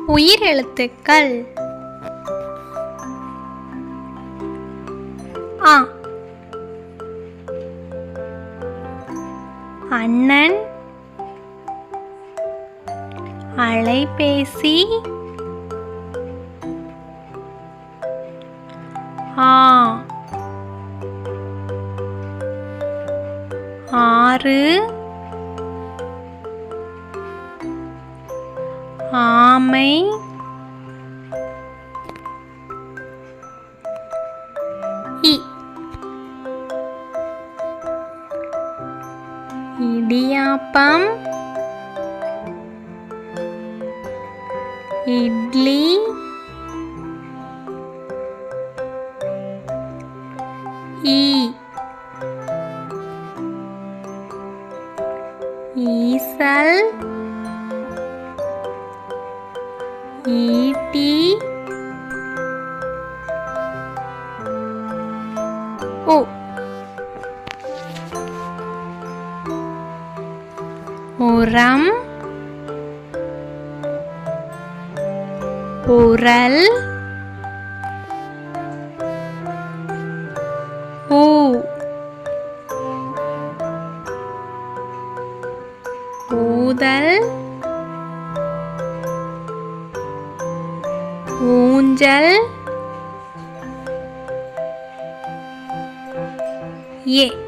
உயிர் எழுத்துக்கள். ஆ. அண்ணன், அலைபேசி. ஆ. ஆறு, ஆமை. இ. இடியாப்பம், இட்லி. ஈ. ஈசல், ஈட்டி. உ. உரம், உரல். ஊ. ஊதல், ஊஞ்சல். ஏ.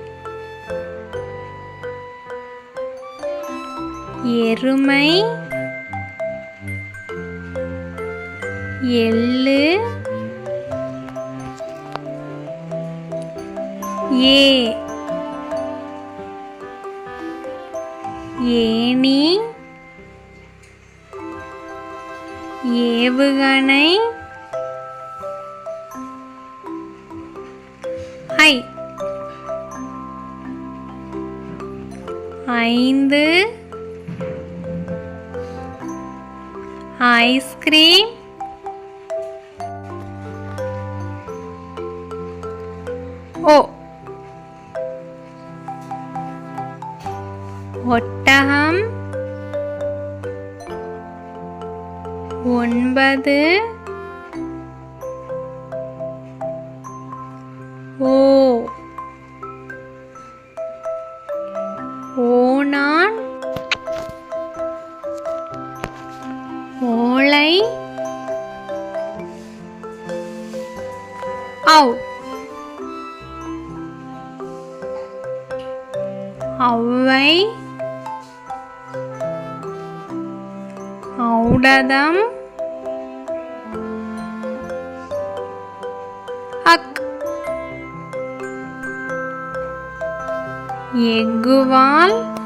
எருமை, எள்ளு. ஏ. ஏணி, ஏவுகணை. ஐ. ஐந்து, ஐஸ்கிரீம். ஓ. ஒட்டகம், ஒன்பது. ஓ. ஓணான், ஓலை. ஔ. ஔவை, ஔடதம். அக். எக்குவால்,